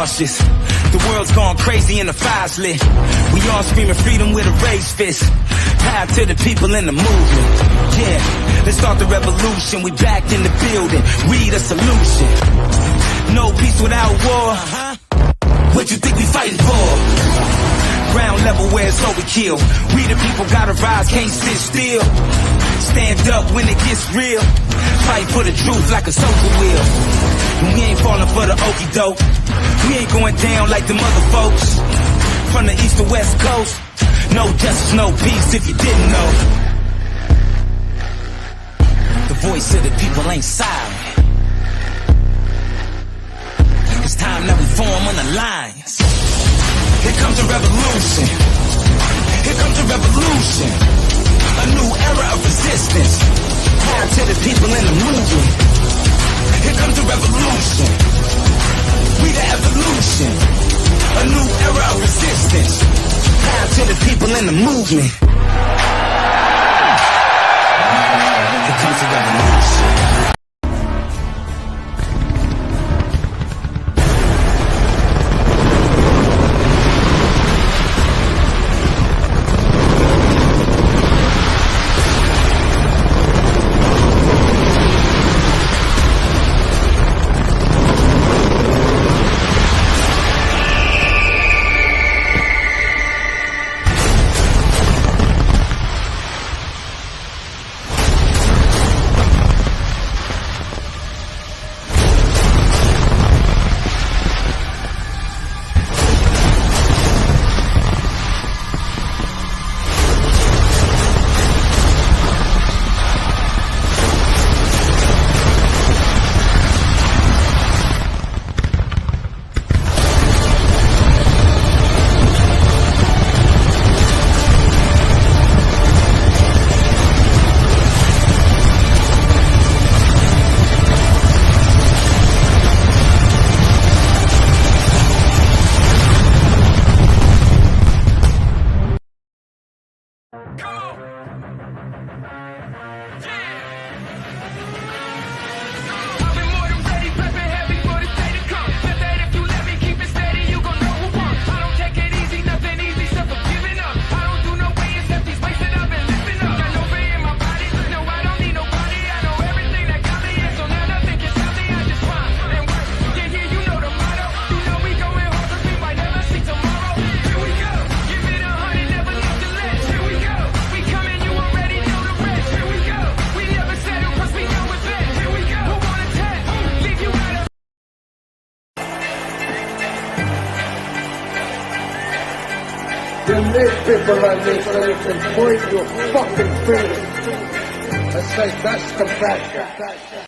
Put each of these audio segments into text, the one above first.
cautious. The world's gone crazy and the fire's lit. We all screaming freedom with a raised fist. Power to the people in the movement. Yeah, let's start the revolution. We back in the building. We the solution. No peace without war. What you think we fighting for? Ground level where it's overkill. We the people gotta rise, can't sit still. Stand up when it gets real. Fight for the truth like a soldier will. And we ain't falling for the okie doke. We ain't going down like the mother folks. From the east to west coast. No justice, no peace if you didn't know. The voice of the people ain't silent. It's time that we form an alliance. Here comes a revolution. Here comes a revolution. A new era of resistance. Power to the people in the movement. Here comes the revolution. We the evolution. A new era of resistance. Power to the people in the movement. Here comes the revolution. Them rich people like this so they can point your fucking finger and say that's the fact.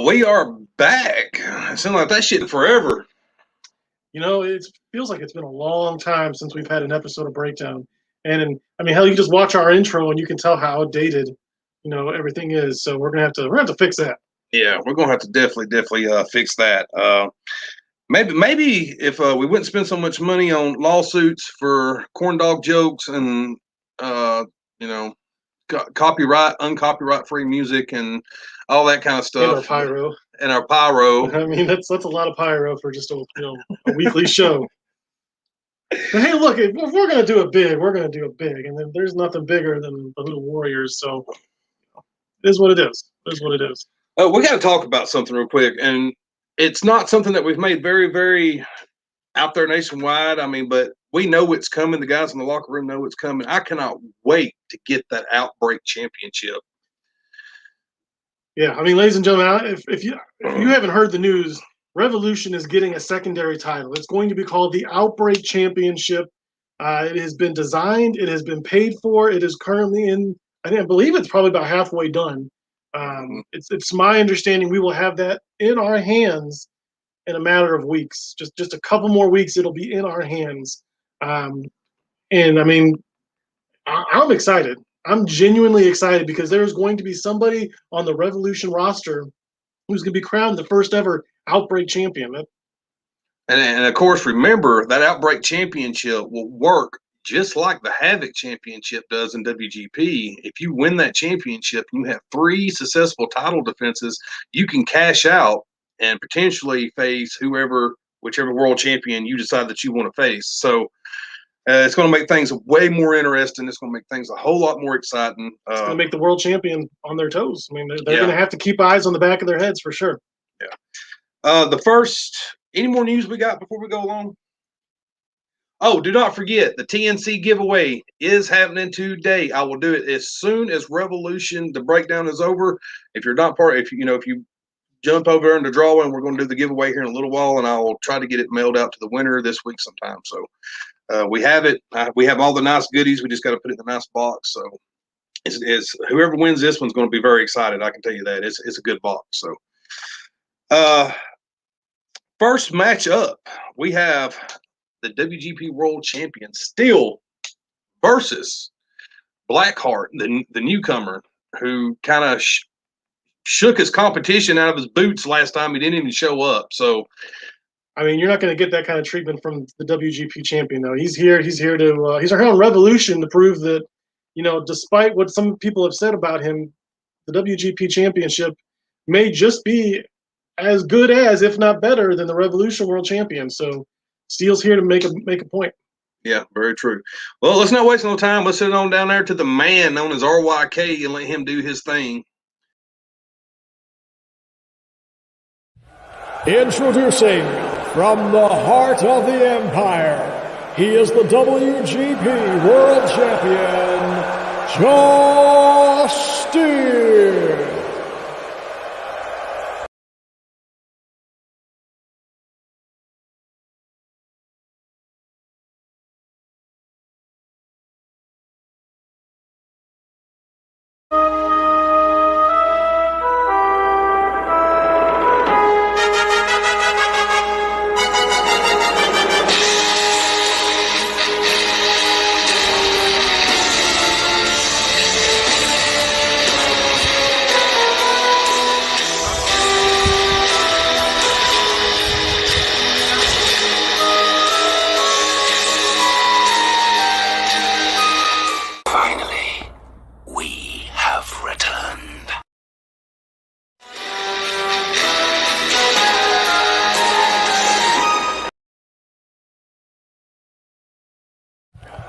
We are back. It sounds like that shit forever. You know, it feels like it's been a long time since we've had an episode of Breakdown. And I mean, hell, you just watch our intro and you can tell how outdated, you know, everything is. So we're gonna have to fix that. Yeah, we're gonna have to definitely fix that. Maybe if we wouldn't spend so much money on lawsuits for corn dog jokes and you know, copyright, uncopyright free music and all that kind of stuff. And our pyro. I mean, that's a lot of pyro for just a weekly show. But hey, look, if we're gonna do it big, we're gonna do it big, and then there's nothing bigger than the Hoodoo Warriors. So it is what it is. It is what it is. We got to talk about something real quick, and it's not something that we've made very, very out there nationwide. I mean, but we know it's coming. The guys in the locker room know it's coming. I cannot wait to get that Outbreak Championship. Yeah, I mean, ladies and gentlemen, if you haven't heard the news, Revolution is getting a secondary title. It's going to be called the Outbreak Championship. It has been designed. It has been paid for. It is currently in. I believe it's probably about halfway done. It's my understanding we will have that in our hands in a matter of weeks. Just a couple more weeks, it'll be in our hands. And I mean, I'm excited. I'm genuinely excited because there's going to be somebody on the Revolution roster who's going to be crowned the first ever Outbreak champion. And of course, remember that Outbreak Championship will work just like the Havoc Championship does in WGP. If you win that championship, you have 3 successful title defenses. You can cash out and potentially face whichever world champion you decide that you want to face. So it's going to make things way more interesting. It's going to make things a whole lot more exciting. It's going to make the world champion on their toes. I mean, they're going to have to keep eyes on the back of their heads for sure. Yeah. Any more news we got before we go along? Oh, do not forget, the TNC giveaway is happening today. I will do it as soon as Revolution, the breakdown is over. If you're not if you jump over in the drawing, we're going to do the giveaway here in a little while, and I'll try to get it mailed out to the winner this week sometime. So we have it. We have all the nice goodies. We just got to put it in the nice box. So it's whoever wins this one's going to be very excited. I can tell you that. It's a good box. So first match up, we have the WGP World Champion Steel versus Blackheart, the newcomer, who kind of shook his competition out of his boots last time. He didn't even show up. So, I mean, you're not going to get that kind of treatment from the WGP champion, though. He's here on Revolution to prove that, despite what some people have said about him, the WGP championship may just be as good as, if not better, than the Revolution World Champion. So Steele's here to make a point. Yeah, very true. Well, let's not waste no time. Let's head on down there to the man known as RYK and let him do his thing. Introducing from the heart of the Empire, he is the WGP World Champion, Josh Steele.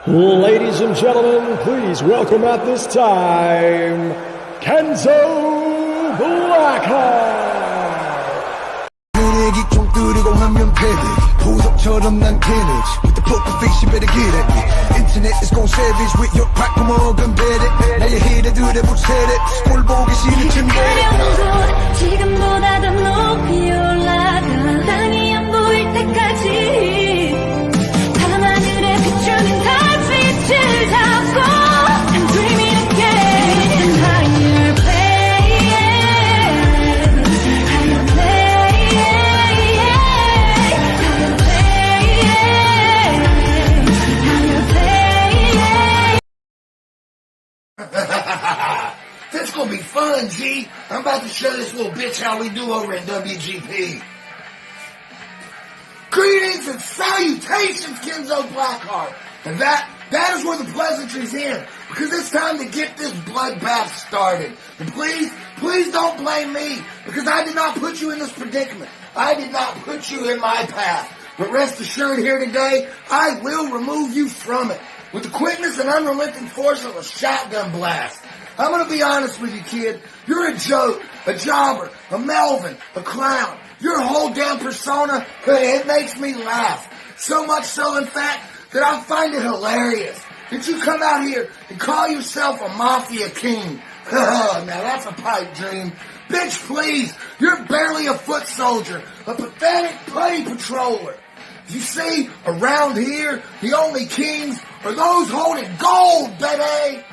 Ladies and gentlemen, please welcome at this time, Kenzo Blackheart. 보석처럼 난 damage with the poker face, you better get at me. Internet is gon' savage with your crack 먹은 베레. 나의 히레들의 부채래 꼴 보기 싫은 침대래. 지금보다 더 높이 올라가 땅이 안 보일 때까지 밤하늘에 비추는 달빛을 잡고 I'm dreaming again in higher place. This gonna be fun, G. I'm about to show this little bitch how we do over in WGP. Greetings and salutations, Kenzo Blackheart. And that is where the pleasantries end, because it's time to get this bloodbath started. And please don't blame me, because I did not put you in this predicament. I did not put you in my path. But rest assured here today, I will remove you from it with the quickness and unrelenting force of a shotgun blast. I'm going to be honest with you, kid. You're a joke, a jobber, a Melvin, a clown. Your whole damn persona, it makes me laugh. So much so, in fact, that I find it hilarious that you come out here and call yourself a mafia king. Now that's a pipe dream. Bitch, please, you're barely a foot soldier, a pathetic petty patroller. You see, around here, the only kings are those holding gold, baby.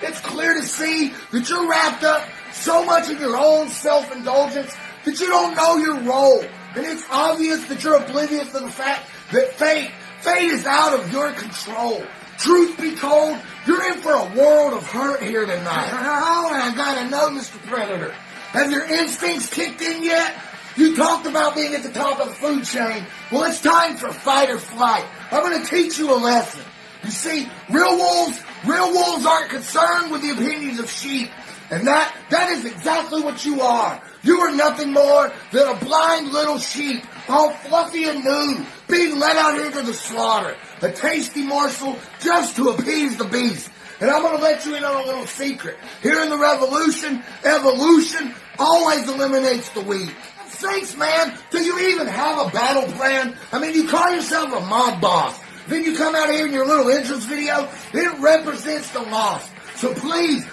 It's clear to see that you're wrapped up so much in your own self-indulgence that you don't know your role. And it's obvious that you're oblivious to the fact that fate is out of your control. Truth be told, you're in for a world of hurt here tonight. Oh, and I gotta know, Mr. Predator, have your instincts kicked in yet? You talked about being at the top of the food chain. Well, it's time for fight or flight. I'm gonna teach you a lesson. You see, real wolves aren't concerned with the opinions of sheep. And that is exactly what you are. You are nothing more than a blind little sheep, all fluffy and nude, being led out into the slaughter. A tasty morsel just to appease the beast. And I'm going to let you in on a little secret. Here in the revolution, evolution always eliminates the weak. Sakes, man, do you even have a battle plan? I mean, you call yourself a mob boss. Then you come out here in your little entrance video, it represents the loss. So please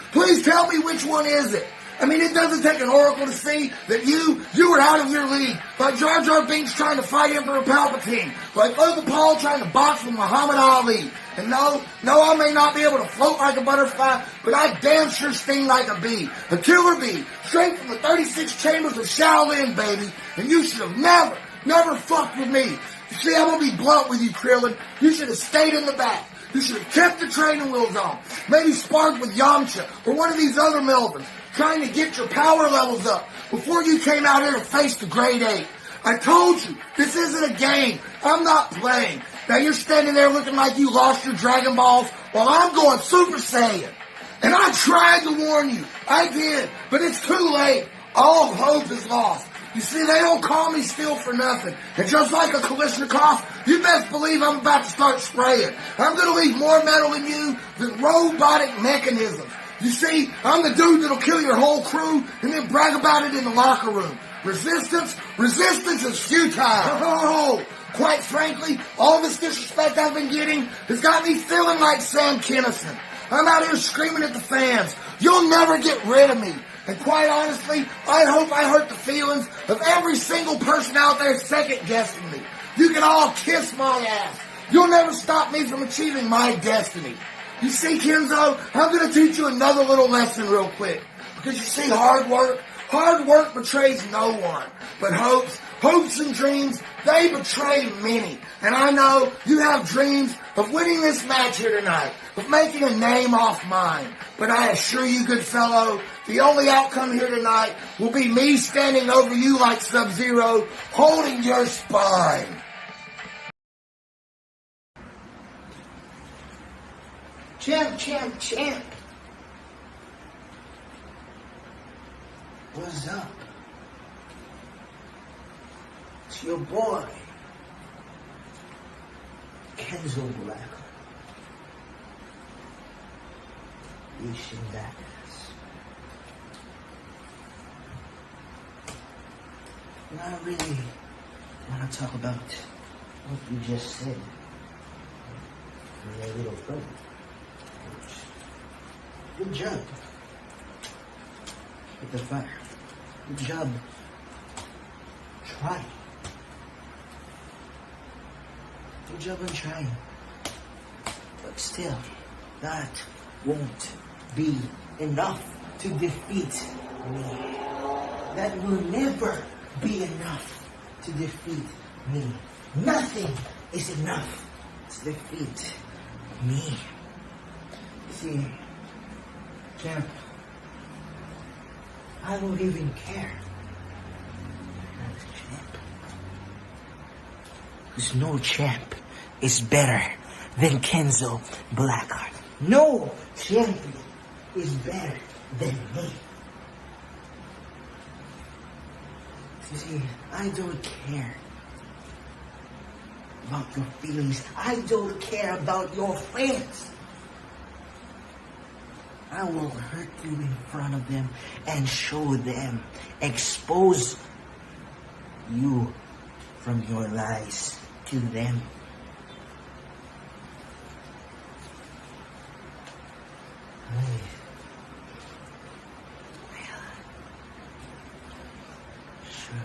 tell me which one is it. I mean, it doesn't take an oracle to see that you were out of your league. Like Jar Jar Binks trying to fight Emperor Palpatine. Like Uncle Paul trying to box with Muhammad Ali. And no, I may not be able to float like a butterfly, but I damn sure sting like a bee. A killer bee, straight from the 36 chambers of Shaolin, baby. And you should have never fucked with me. You see, I'm going to be blunt with you, Krillin. You should have stayed in the back. You should have kept the training wheels on. Maybe sparked with Yamcha or one of these other Melvins, trying to get your power levels up before you came out here to face the Grade 8. I told you, this isn't a game. I'm not playing. Now you're standing there looking like you lost your Dragon Balls while I'm going Super Saiyan. And I tried to warn you. I did. But it's too late. All hope is lost. You see, they don't call me Steel for nothing. And just like a Kalashnikov, you best believe I'm about to start spraying. I'm going to leave more metal in you than robotic mechanisms. You see, I'm the dude that'll kill your whole crew and then brag about it in the locker room. Resistance is futile. Oh, quite frankly, all this disrespect I've been getting has got me feeling like Sam Kinison. I'm out here screaming at the fans. You'll never get rid of me. And quite honestly, I hope I hurt the feelings of every single person out there second-guessing me. You can all kiss my ass. You'll never stop me from achieving my destiny. You see, Kenzo, I'm going to teach you another little lesson real quick. Because you see, hard work betrays no one. But hopes and dreams, they betray many. And I know you have dreams of winning this match here tonight, of making a name off mine. But I assure you, good fellow, the only outcome here tonight will be me standing over you like Sub-Zero, holding your spine. Champ. What's up? It's your boy, Kenzo Blackheart. Ishin Badass. And I really want to talk about what you just said. Your little brother. Good job. With the fire. Good job. Try. Good job on trying. But still, that won't be enough to defeat me. That will never be enough to defeat me. Nothing is enough to defeat me. See, champ. I don't even care. I'm the champ. Because no champ is better than Kenzo Blackheart. No champion is better than me. You see, I don't care about your feelings. I don't care about your friends. I will hurt you in front of them and show them, expose you from your lies to them. Surely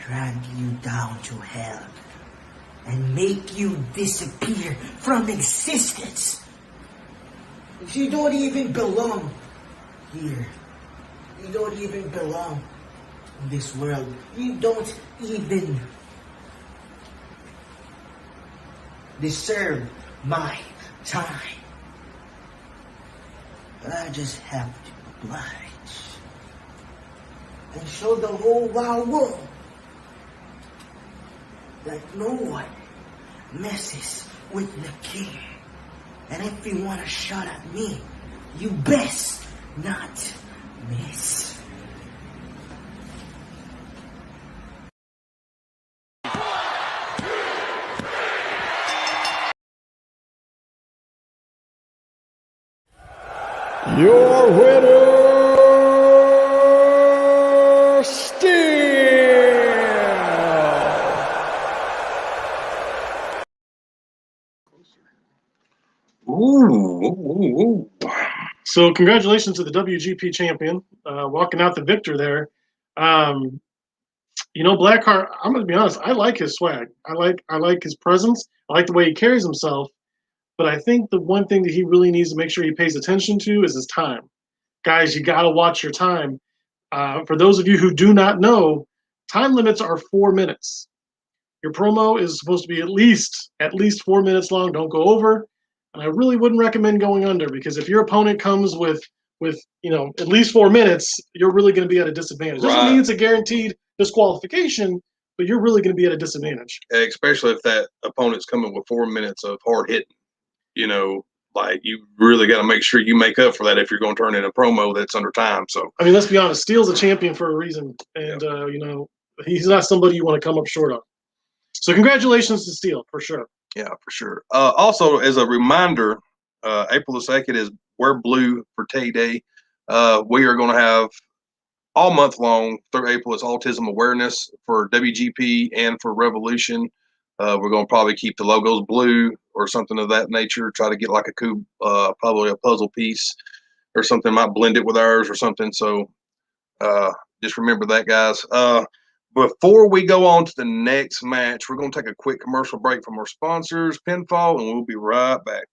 drag you down to hell and make you disappear from existence. You don't even belong here. You don't even belong in this world. You don't even deserve my time. But I just have to oblige and show the whole wide world that no one messes with the king. And if you want to shot at me, you best not miss. Your winner, Steel. Ooh. So congratulations to the WGP champion, walking out the victor there. You know, Blackheart, I'm going to be honest, I like his swag. I like his presence. I like the way he carries himself. But I think the one thing that he really needs to make sure he pays attention to is his time. Guys, you got to watch your time. For those of you who do not know, time limits are 4 minutes. Your promo is supposed to be at least 4 minutes long. Don't go over. And I really wouldn't recommend going under, because if your opponent comes with at least 4 minutes, you're really going to be at a disadvantage. Doesn't mean it's a guaranteed disqualification, but you're really going to be at a disadvantage. Especially if that opponent's coming with 4 minutes of hard hitting. Like, you really got to make sure you make up for that if you're going to turn in a promo that's under time. So, I mean, let's be honest, Steel's a champion for a reason. And, he's not somebody you want to come up short of. So congratulations to Steel, for sure. Yeah, for sure. Also, as a reminder, April the 2nd is Wear Blue for Tay Day. We are going to have all month long through April is Autism Awareness for WGP and for Revolution. We're going to probably keep the logos blue or something of that nature. Try to get like a cool, probably a puzzle piece or something. Might blend it with ours or something. So just remember that, guys. Before we go on to the next match, we're going to take a quick commercial break from our sponsors, Pinfall, and we'll be right back.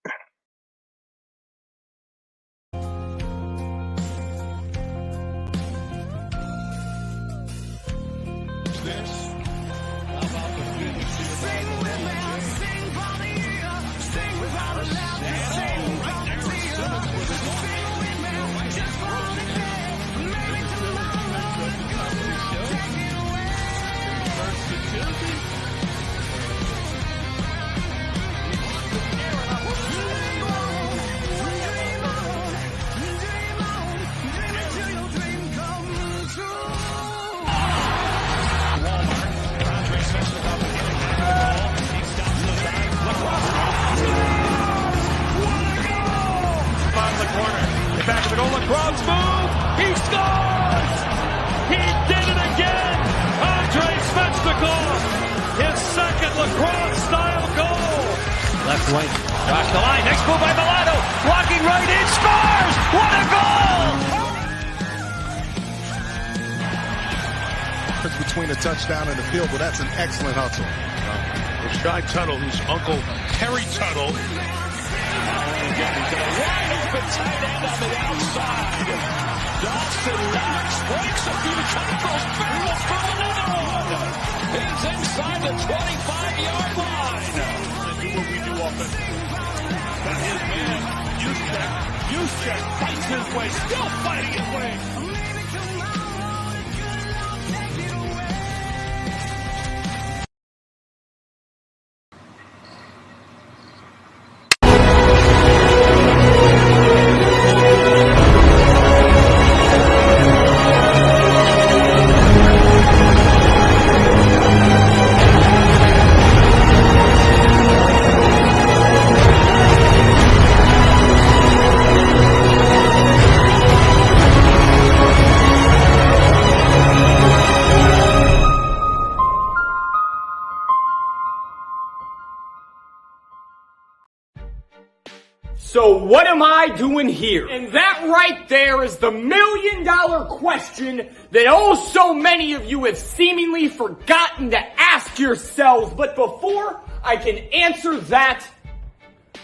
Back of the goal, Lacroix move, he scores! He did it again! Andrei Svechnikov, his second Lacroix-style goal! Left wing, across the line, next move by Milano, blocking right in, scores! What a goal! Between a touchdown and the field, but that's an excellent hustle. Rashad Tuttle, whose uncle Terry Tuttle. Again, he's got a wide open tight end on the outside. Dawson Knox breaks a few tackles, barrels for another one. He's inside the 25-yard line. Do what we do offensively. That his man used that Juszczyk fights his way, still fighting his way. So what am I doing here? And that right there is the million-dollar question that oh so many of you have seemingly forgotten to ask yourselves. But before I can answer that,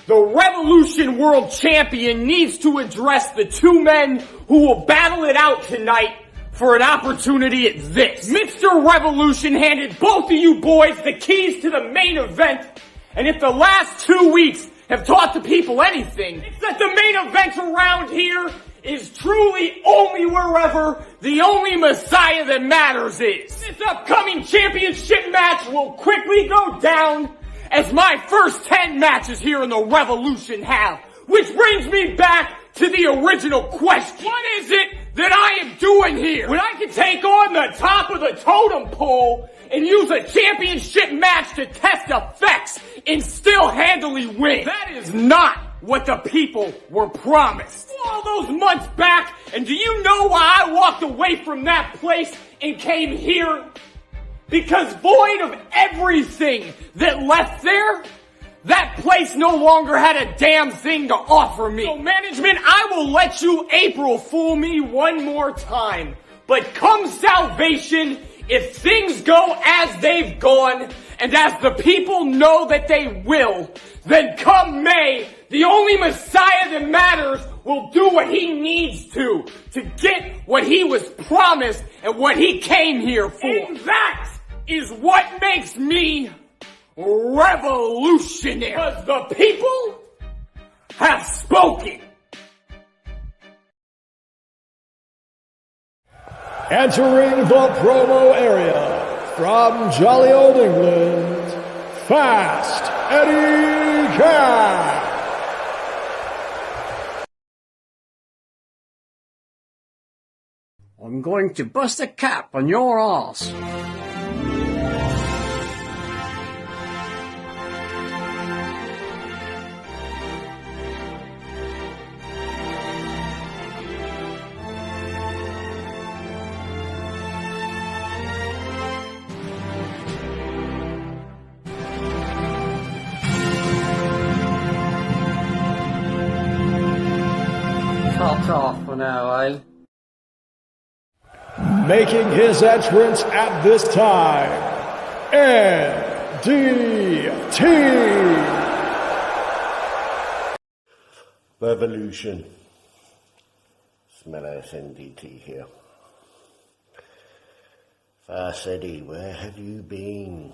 the Revolution World Champion needs to address the two men who will battle it out tonight for an opportunity at this. Mr. Revolution handed both of you boys the keys to the main event, and if the last 2 weeks have taught the people anything, it's that the main event around here is truly only wherever the only Messiah that matters is. This upcoming championship match will quickly go down as my first 10 matches here in the Revolution have. Which brings me back to the original question. What is it that I am doing here when I can take on the top of the totem pole and use a championship match to test effects and still handily win? That is not what the people were promised. All those months back, and do you know why I walked away from that place and came here? Because void of everything that left there, that place no longer had a damn thing to offer me. So management, I will let you April fool me one more time. But come Salvation, if things go as they've gone, and as the people know that they will, then come May, the only Messiah that matters will do what he needs to get what he was promised and what he came here for. And that is what makes me revolutionary. Because the people have spoken. Entering the promo area from jolly old England, Fast Eddie Cass. I'm going to bust a cap on your arse. Fuck off for now, eh? Making his entrance at this time, NDT. Revolution. Smellos NDT here. Fast Eddie, where have you been?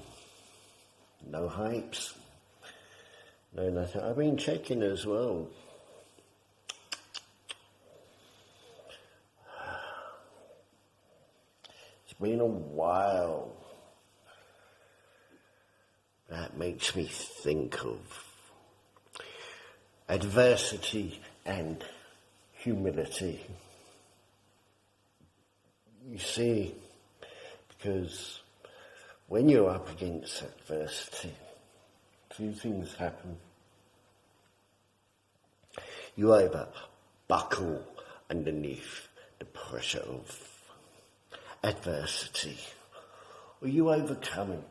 No hypes? No nothing. I've been checking as well. Been a while. That makes me think of adversity and humility. You see, because when you're up against adversity, two things happen. You either buckle underneath the pressure of adversity, or you overcome it.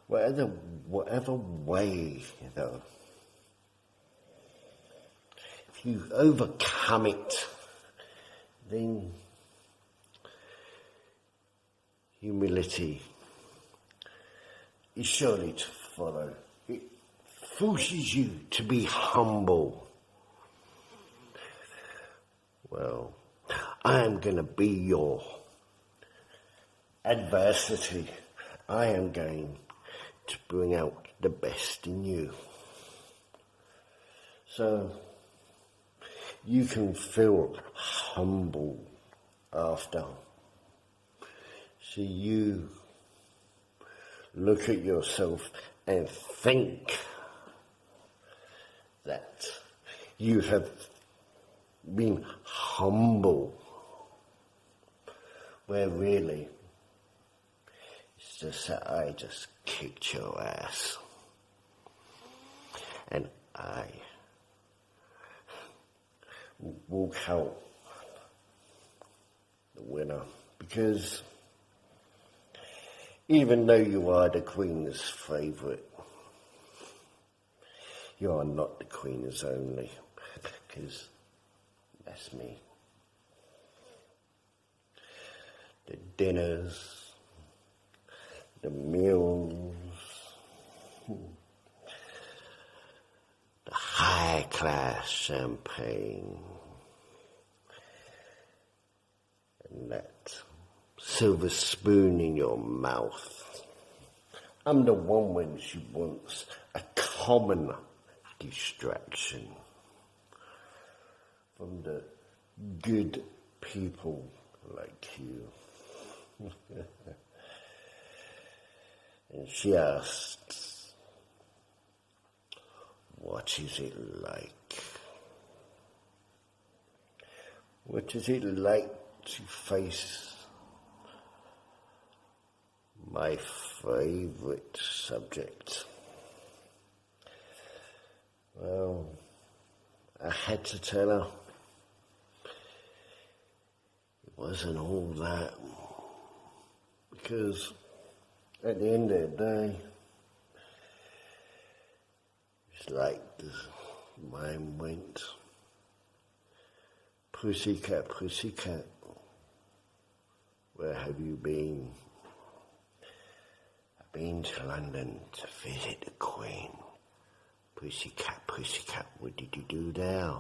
Whatever way, though, if you overcome it, then humility is surely to follow. It forces you to be humble. Well, I am going to be your adversity. I am going to bring out the best in you. So, you can feel humble after. So you look at yourself and think that you have been humble, where really it's just that I just kicked your ass and I walk out the winner, because even though you are the Queen's favourite, you are not the Queen's only, because that's me. The dinners, the meals, the high-class champagne, and that silver spoon in your mouth. I'm the one when she wants a common distraction from the good people like you. And she asks, what is it like? What is it like to face my favourite subject? Well, I had to tell her it wasn't all that, because at the end of the day, it's like the mine went, pussycat, pussycat, where have you been? I've been to London to visit the Queen. Pussycat, pussycat, what did you do there?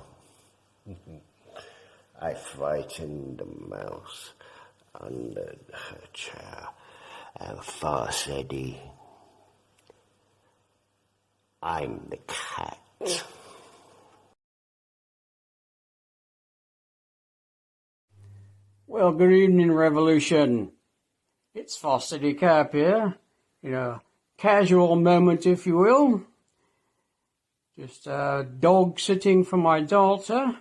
I frightened the mouse under her chair, and Fast Eddie, I'm the cat. Well, good evening, Revolution. It's Fast Eddie Cap here, in a casual moment, if you will. Just dog sitting for my daughter.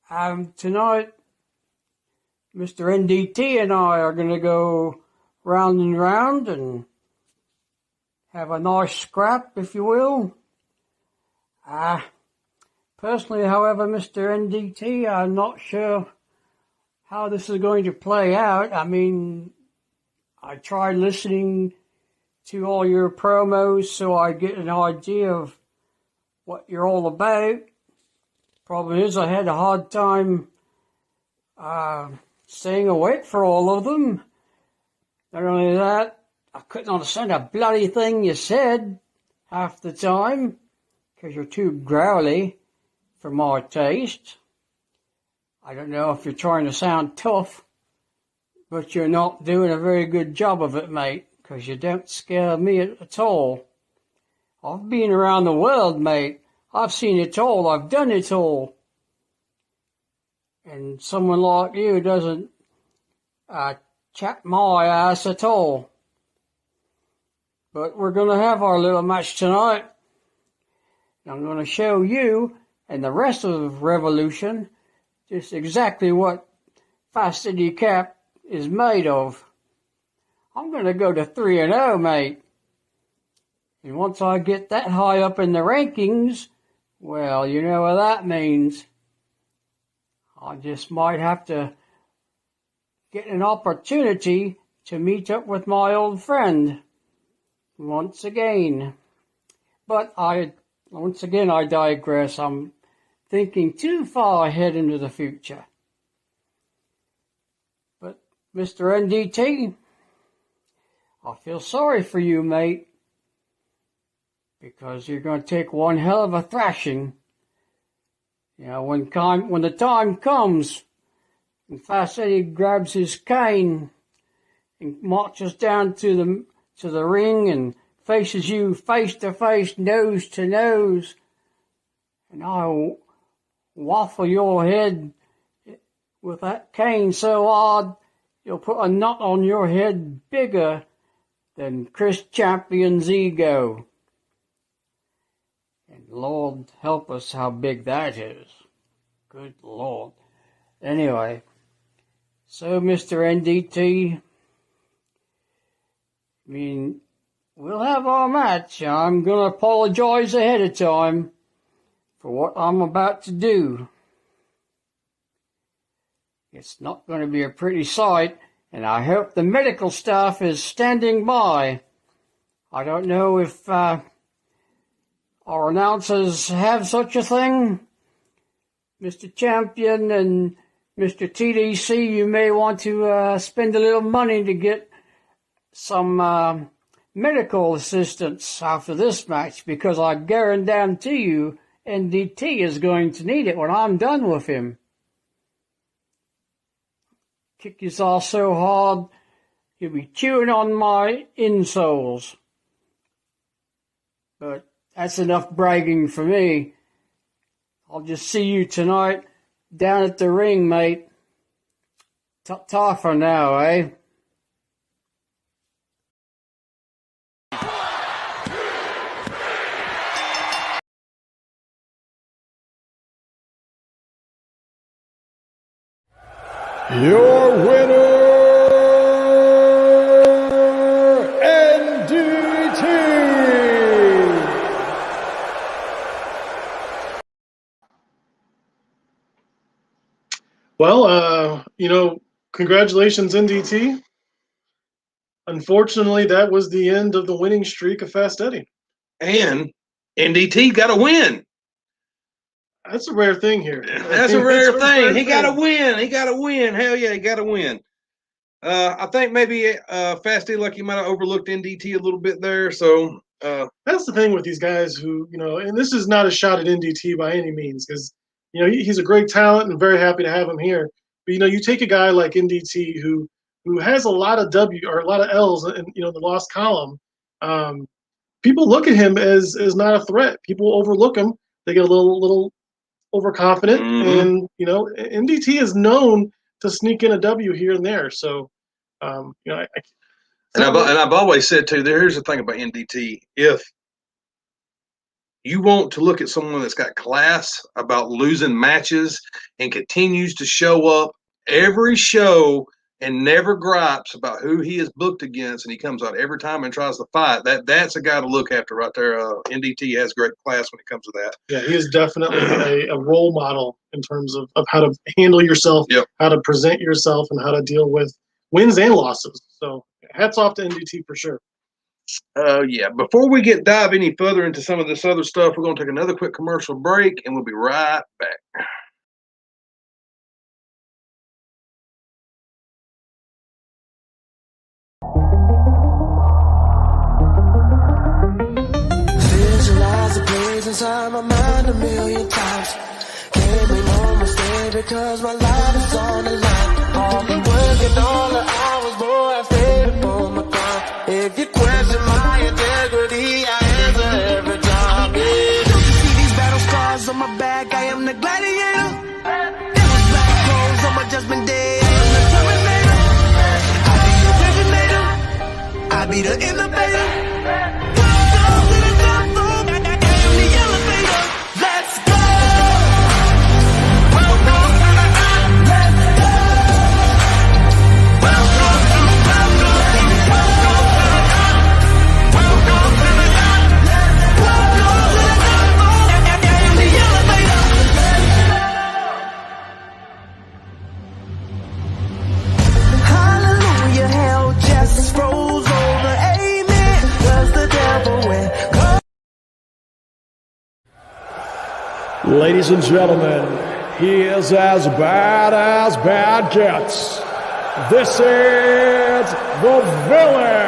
Tonight, Mr. NDT and I are going to go round and round and have a nice scrap, if you will. Personally, however, Mr. NDT, I'm not sure how this is going to play out. I mean, I tried listening to all your promos so I get an idea of what you're all about. Problem is, I had a hard time staying awake for all of them. Not only that, I couldn't understand a bloody thing you said half the time, because you're too growly for my taste. I don't know if you're trying to sound tough, but you're not doing a very good job of it, mate, because you don't scare me at all. I've been around the world, mate. I've seen it all. I've done it all. And someone like you doesn't chat my ass at all. But we're going to have our little match tonight. I'm going to show you and the rest of Revolution just exactly what Fast Eddie Cap is made of. I'm going to go to 3-0, mate. And once I get that high up in the rankings, well, you know what that means. I just might have to get an opportunity to meet up with my old friend once again. But once again, I digress. I'm thinking too far ahead into the future. But Mr. NDT, I feel sorry for you, mate, because you're going to take one hell of a thrashing. You know, when the time comes, and Fast Eddie grabs his cane and marches down to the ring and faces you face to face, nose to nose, and I waffle your head with that cane so hard, you'll put a knot on your head bigger than Chris Champion's ego. And Lord help us how big that is. Good Lord. Anyway, so Mr. NDT, I mean, we'll have our match. I'm going to apologize ahead of time for what I'm about to do. It's not going to be a pretty sight, and I hope the medical staff is standing by. I don't know if our announcers have such a thing. Mr. Champion and Mr. TDC, you may want to spend a little money to get some medical assistance after this match, because I guarantee you NDT is going to need it when I'm done with him. Kick his ass so hard, he'll be chewing on my insoles. But that's enough bragging for me. I'll just see you tonight down at the ring, mate. Ta-ta for now, eh? Your winner, NDT. Well, congratulations, NDT. Unfortunately, that was the end of the winning streak of Fast Eddie. And NDT got a win. That's a rare thing here. That's a rare thing. He got to win. He got to win. Hell yeah, he got to win. I think maybe Fast Eddie Lucky might have overlooked NDT a little bit there. So that's the thing with these guys who, and this is not a shot at NDT by any means, because he's a great talent and very happy to have him here. But you take a guy like NDT who has a lot of W or a lot of L's in the lost column. People look at him as not a threat. People overlook him. They get a little overconfident, and NDT is known to sneak in a W here and there. So, and I've always said too. Here's the thing about NDT: if you want to look at someone that's got class about losing matches and continues to show up every show and never gripes about who he is booked against, and he comes out every time and tries to fight, that's a guy to look after right there. NDT has great class when it comes to that. Yeah, he is definitely a role model in terms of how to handle yourself, how to present yourself, and how to deal with wins and losses. So hats off to NDT for sure. Yeah. Before we dive any further into some of this other stuff, we're going to take another quick commercial break, and we'll be right back. Visualize the plays inside my mind a million times. Can't make no mistake because my life is on the line. All the work and all the hours, boy, I stayed upon my grind. If you question my integrity, I answer every time. Yeah. Don't you see these battle scars on my back? I am the gladiator. Those black clothes on my judgment day. I am the terminator. I be the originator. I be the innovator. Ladies and gentlemen, he is as bad gets. This is the Villain.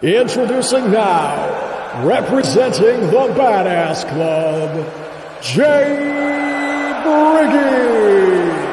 Introducing now, representing the Badass Club, Jay Briggy.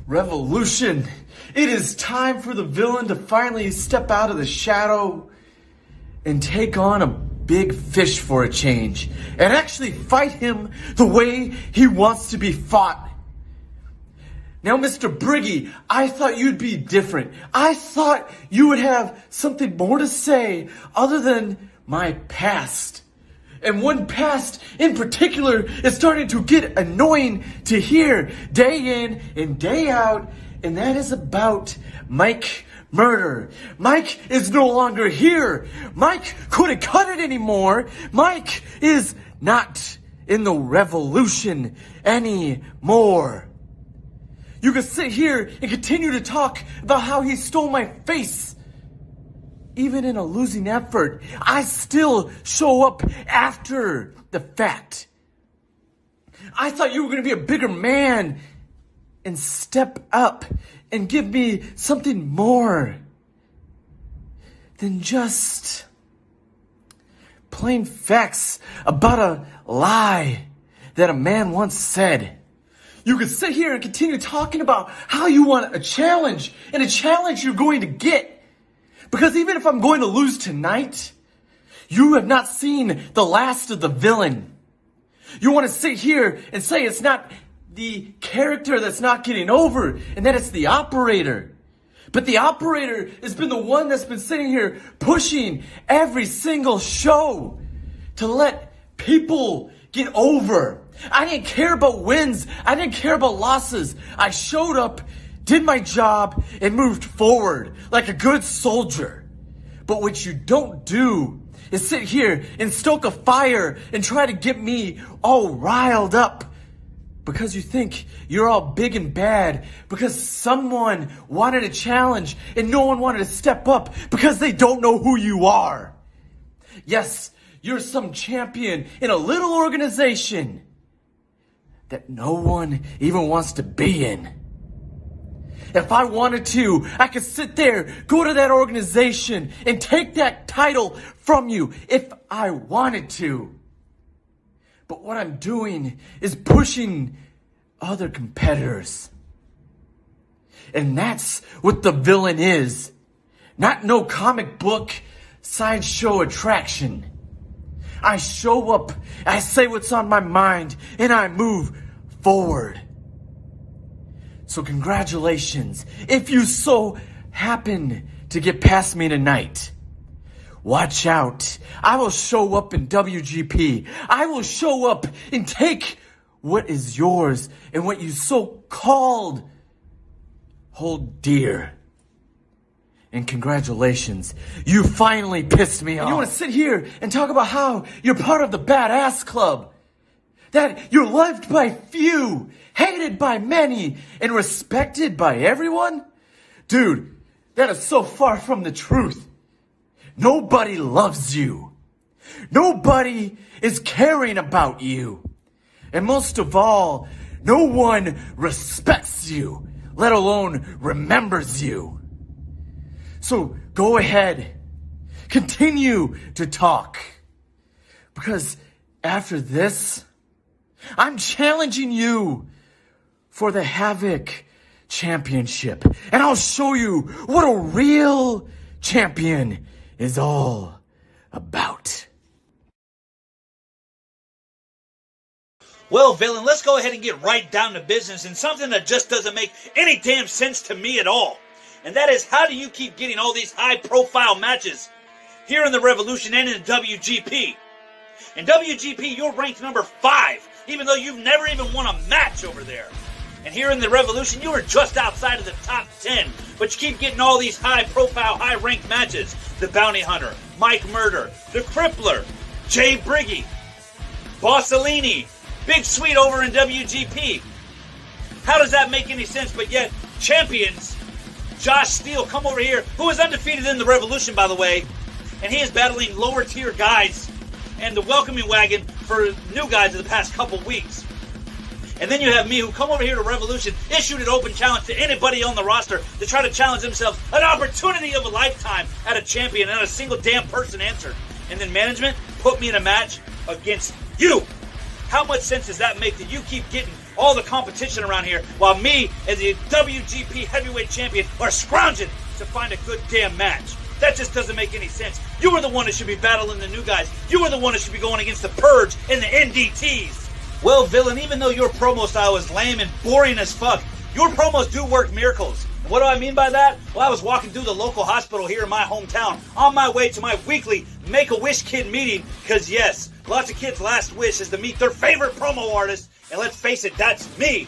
Revolution! It is time for the villain to finally step out of the shadow and take on a big fish for a change and actually fight him the way he wants to be fought. Now, Mr. Briggy, I thought you'd be different. I thought you would have something more to say other than my past. And one past in particular is starting to get annoying to hear day in and day out, and that is about Mike Murder. Mike is no longer here. Mike couldn't cut it anymore. Mike is not in the revolution anymore. You can sit here and continue to talk about how he stole my face. Even in a losing effort, I still show up after the fact. I thought you were going to be a bigger man and step up and give me something more than just plain facts about a lie that a man once said. You could sit here and continue talking about how you want a challenge, and a challenge you're going to get. Because even if I'm going to lose tonight, you have not seen the last of the villain. You want to sit here and say it's not the character that's not getting over, and that it's the operator. But the operator has been the one that's been sitting here pushing every single show to let people get over. I didn't care about wins. I didn't care about losses. I showed up, did my job, and moved forward like a good soldier. But what you don't do is sit here and stoke a fire and try to get me all riled up because you think you're all big and bad because someone wanted a challenge and no one wanted to step up because they don't know who you are. Yes, you're some champion in a little organization that no one even wants to be in. If I wanted to, I could sit there, go to that organization, and take that title from you if I wanted to. But what I'm doing is pushing other competitors. And that's what the villain is. Not no comic book sideshow attraction. I show up, I say what's on my mind, and I move forward. So congratulations, if you so happen to get past me tonight. Watch out, I will show up in WGP. I will show up and take what is yours and what you so-called hold dear. And congratulations, you finally pissed me off. You want to sit here and talk about how you're part of the Badass Club. That you're loved by few, hated by many, and respected by everyone? Dude, that is so far from the truth. Nobody loves you. Nobody is caring about you. And most of all, no one respects you, let alone remembers you. So go ahead, continue to talk. Because after this, I'm challenging you for the Havoc Championship. And I'll show you what a real champion is all about. Well, villain, let's go ahead and get right down to business and something that just doesn't make any damn sense to me at all. And that is, how do you keep getting all these high-profile matches here in the Revolution and in the WGP? In WGP, you're ranked number 5. Even though you've never even won a match over there. And here in the Revolution, you were just outside of the top 10. But you keep getting all these high-profile, high-ranked matches. The Bounty Hunter, Mike Murder, The Crippler, Jay Briggy, Bossolini, Big Sweet over in WGP. How does that make any sense? But yet, champions, Josh Steele, come over here, who is undefeated in the Revolution, by the way, and he is battling lower tier guys and the welcoming wagon for new guys in the past couple weeks. And then you have me, who come over here to Revolution, issued an open challenge to anybody on the roster to try to challenge themselves, an opportunity of a lifetime at a champion, and not a single damn person answered. And then management put me in a match against you. How much sense does that make that you keep getting all the competition around here while me, as the WGP Heavyweight Champion, are scrounging to find a good damn match? That just doesn't make any sense. You are the one that should be battling the new guys. You are the one that should be going against the Purge and the NDTs. Well, Villain, even though your promo style is lame and boring as fuck, your promos do work miracles. And what do I mean by that? Well, I was walking through the local hospital here in my hometown on my way to my weekly Make-A-Wish Kid meeting, because yes, lots of kids' last wish is to meet their favorite promo artist, and let's face it, that's me.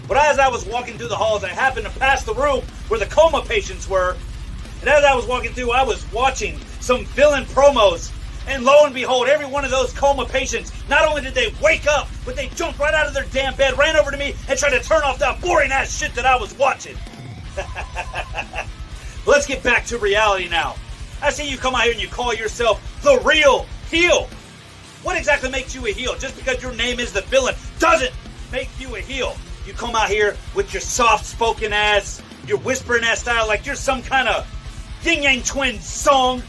But as I was walking through the halls, I happened to pass the room where the coma patients were, and as I was walking through, I was watching some Villain promos. And lo and behold, every one of those coma patients, not only did they wake up, but they jumped right out of their damn bed, ran over to me, and tried to turn off that boring ass shit that I was watching. Let's get back to reality now. I see you come out here and you call yourself the real heel. What exactly makes you a heel? Just because your name is the Villain doesn't make you a heel. You come out here with your soft-spoken ass, your whispering ass style like you're some kind of Yin Yang Twins song.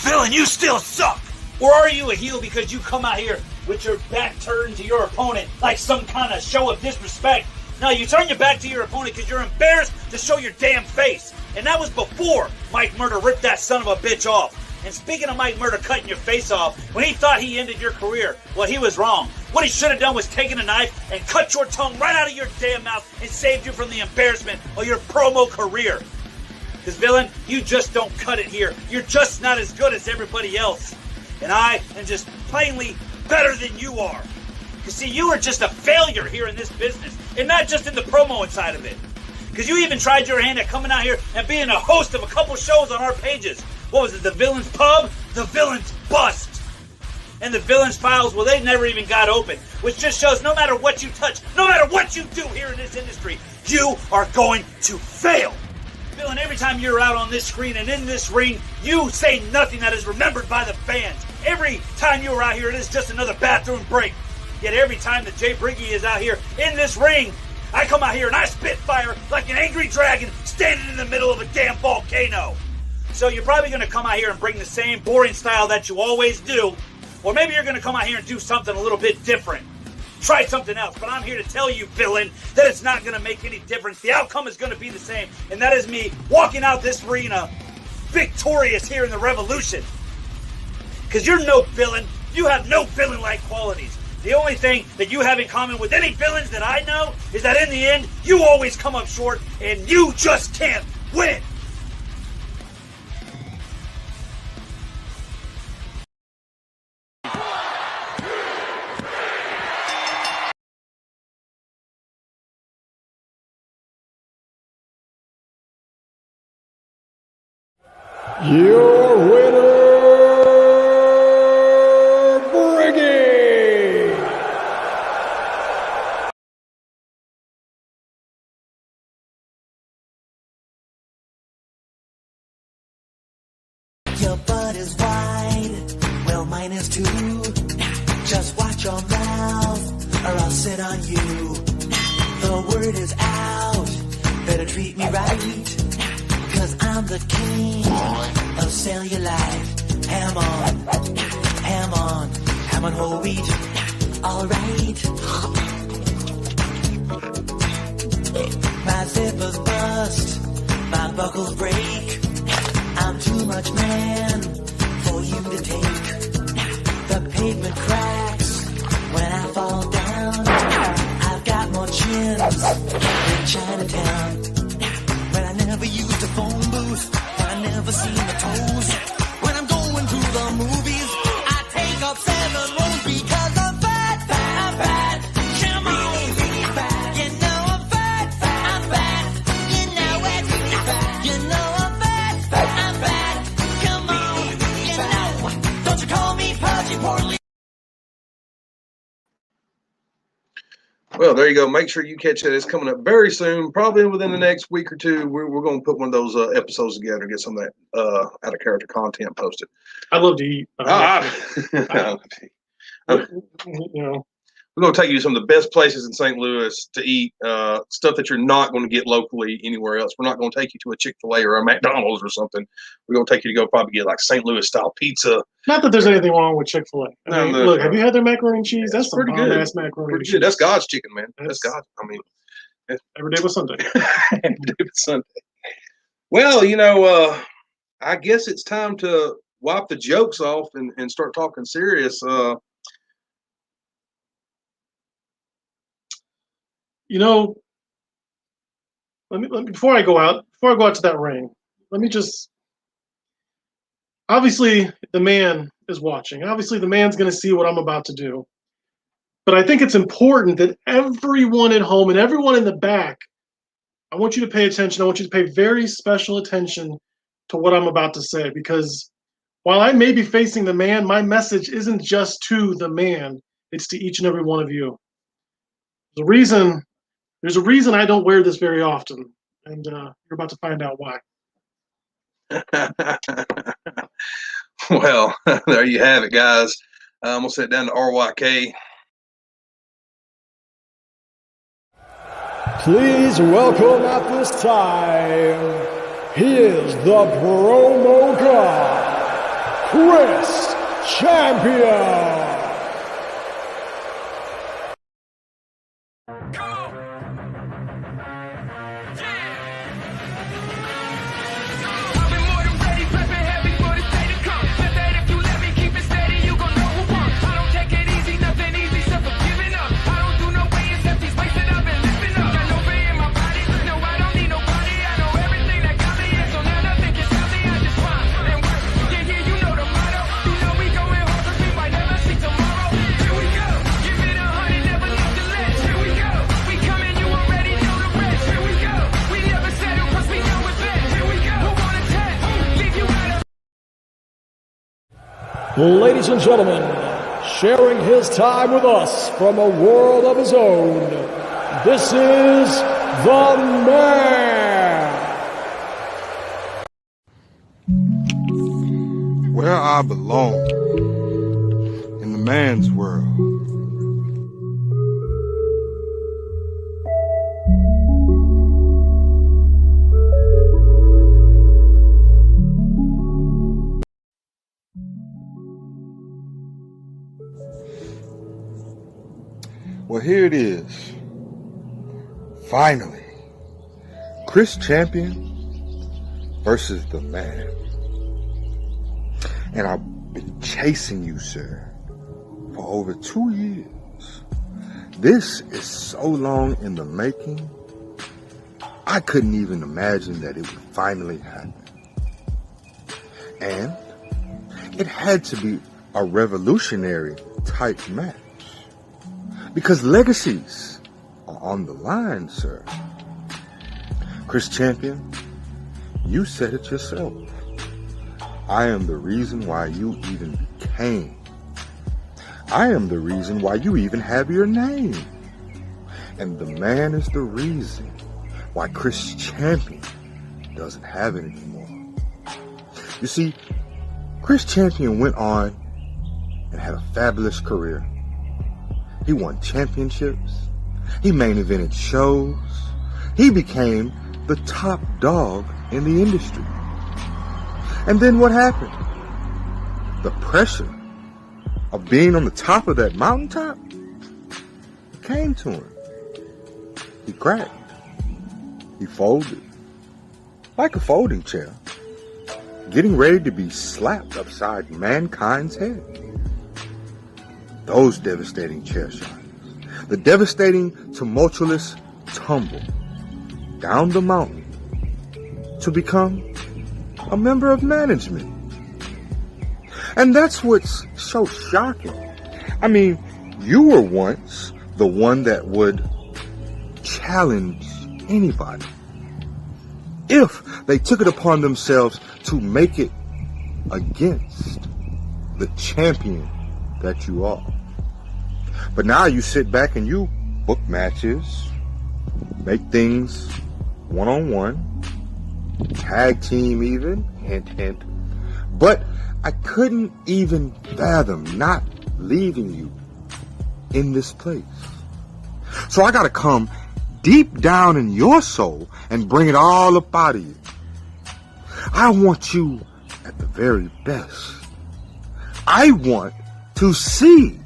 Villain, you still suck! Or are you a heel because you come out here with your back turned to your opponent like some kind of show of disrespect? No, you turn your back to your opponent because you're embarrassed to show your damn face. And that was before Mike Murder ripped that son of a bitch off. And speaking of Mike Murder cutting your face off, when he thought he ended your career, well, he was wrong. What he should have done was taken a knife and cut your tongue right out of your damn mouth and saved you from the embarrassment of your promo career. Because, Villain, you just don't cut it here. You're just not as good as everybody else. And I am just plainly better than you are. You see, you are just a failure here in this business, and not just in the promo inside of it. Because you even tried your hand at coming out here and being a host of a couple shows on our pages. What was it, the Villain's Pub? The Villain's Bust. And the Villain's Files, well, they never even got open. Which just shows no matter what you touch, no matter what you do here in this industry, you are going to fail. Villain, every time you're out on this screen and in this ring, you say nothing that is remembered by the fans. Every time you're out here, it is just another bathroom break. Yet every time that Jay Briggy is out here in this ring, I come out here and I spit fire like an angry dragon standing in the middle of a damn volcano. So you're probably going to come out here and bring the same boring style that you always do. Or maybe you're going to come out here and do something a little bit different. Try something else. But I'm here to tell you, Villain, that it's not going to make any difference. The outcome is going to be the same. And that is me walking out this arena victorious here in the Revolution. Because you're no villain. You have no villain-like qualities. The only thing that you have in common with any villains that I know is that in the end, you always come up short and you just can't win. Your winner, Briggy! Your butt is wide, well mine is too. Just watch your mouth, or I'll sit on you. The word is out, better treat me right. Cause I'm the king of cellulite. Ham on whole wheat. Alright. My zippers bust, my buckles break. I'm too much man for you to take. The pavement cracks when I fall down. I've got more chins than Chinatown. But I never used a phone booth. I never seen the toes. When I'm going to the movies, I take up 7 rows because I'm fat, fat, I'm fat. Come on, fat. You know I'm fat, fat, I'm fat. You know it, fat. You know I'm fat, fat, I'm fat. Come on, you know. Don't you call me Pudgy Portly. Well, there you go. Make sure you catch it. It's coming up very soon, probably within the next week or two. We're going to put one of those episodes together, get some of that out of character content posted. I love to eat. We're going to take you to some of the best places in St. Louis to eat stuff that you're not going to get locally anywhere else. We're not going to take you to a Chick-fil-A or a McDonald's or something. We're going to take you to go probably get like St. Louis style pizza. Not that there's anything wrong with Chick-fil-A. I mean, look, have you had their macaroni and cheese? That's pretty good. Ass macaroni and cheese. Good. That's God's chicken, man. That's God. I mean, every day was Sunday. Every day was Sunday. Well, I guess it's time to wipe the jokes off and start talking serious. Let me before I go out to that ring, let me just. Obviously, the man is watching. Obviously, the man's going to see what I'm about to do. But I think it's important that everyone at home and everyone in the back, I want you to pay attention. I want you to pay very special attention to what I'm about to say, because while I may be facing the man, my message isn't just to the man. It's to each and every one of you. There's a reason I don't wear this very often, and you're about to find out why. Well, there you have it, guys. I'm going to sit down to RYK. Please welcome at this time, he is the promo god, Chris Champion. Ladies and gentlemen, sharing his time with us from a world of his own, this is the man. Where I belong, in the man's world. Well, here it is. Finally, Chris Champion versus the man. And I've been chasing you, sir, for over 2 years. This is so long in the making, I couldn't even imagine that it would finally happen. And it had to be a revolutionary type match. Because legacies are on the line, sir. Chris Champion, you said it yourself. I am the reason why you even became. I am the reason why you even have your name. And the man is the reason why Chris Champion doesn't have it anymore. You see, Chris Champion went on and had a fabulous career. He won championships. He main evented shows. He became the top dog in the industry. And then what happened? The pressure of being on the top of that mountaintop came to him. He cracked. He folded. Like a folding chair, getting ready to be slapped upside mankind's head. Those devastating chair shots, the devastating, tumultuous tumble down the mountain to become a member of management. And that's what's so shocking. I mean, you were once the one that would challenge anybody if they took it upon themselves to make it against the champion that you are. But now you sit back and you book matches, make things one-on-one, tag team even, hint, hint. But I couldn't even fathom not leaving you in this place. So I gotta come deep down in your soul and bring it all up out of you. I want you at the very best. I want to see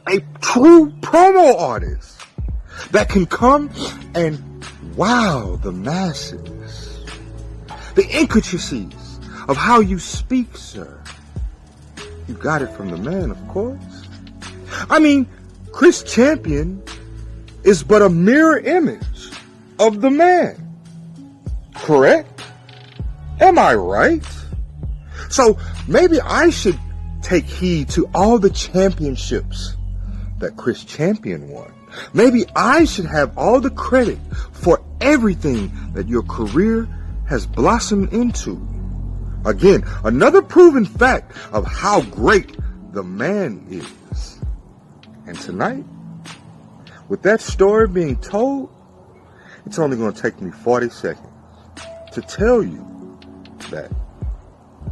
a true promo artist that can come and wow the masses. The intricacies of how you speak, sir. You got it from the man, of course. I mean, Chris Champion is but a mirror image of the man. Correct? Am I right? So maybe I should take heed to all the championships that Chris Champion won. Maybe I should have all the credit for everything that your career has blossomed into. Again, another proven fact of how great the man is. And tonight, with that story being told, it's only going to take me 40 seconds to tell you that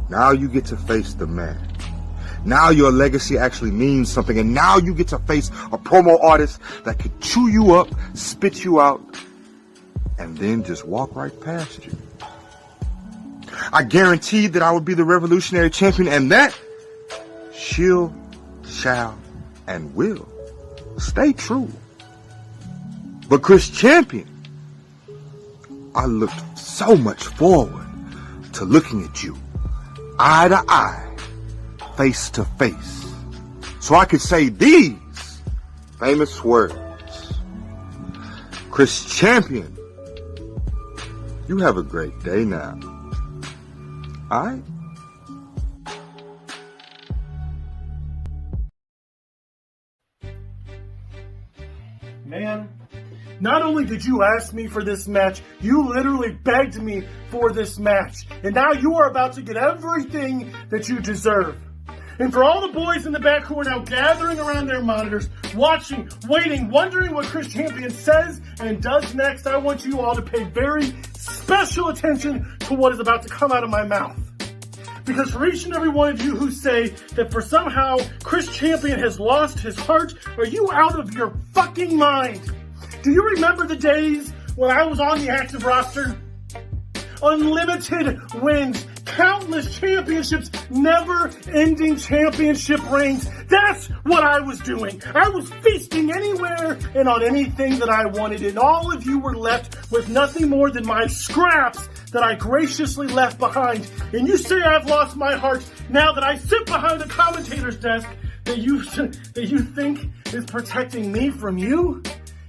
now you get to face the man. Now your legacy actually means something, and now you get to face a promo artist that could chew you up, spit you out, and then just walk right past you. I guaranteed that I would be the revolutionary champion, and that shall, and will stay true. But Chris Champion, I looked so much forward to looking at you eye to eye, face to face, so I could say these famous words. Chris Champion, you have a great day now. All right? Man, not only did you ask me for this match, you literally begged me for this match. And now you are about to get everything that you deserve. And for all the boys in the back who are now gathering around their monitors, watching, waiting, wondering what Chris Champion says and does next, I want you all to pay very special attention to what is about to come out of my mouth. Because for each and every one of you who say that for somehow Chris Champion has lost his heart, are you out of your fucking mind? Do you remember the days when I was on the active roster? Unlimited wins, countless championships, never-ending championship reigns. That's what I was doing. I was feasting anywhere and on anything that I wanted, and all of you were left with nothing more than my scraps that I graciously left behind. And you say I've lost my heart now that I sit behind a commentator's desk that you think is protecting me from you?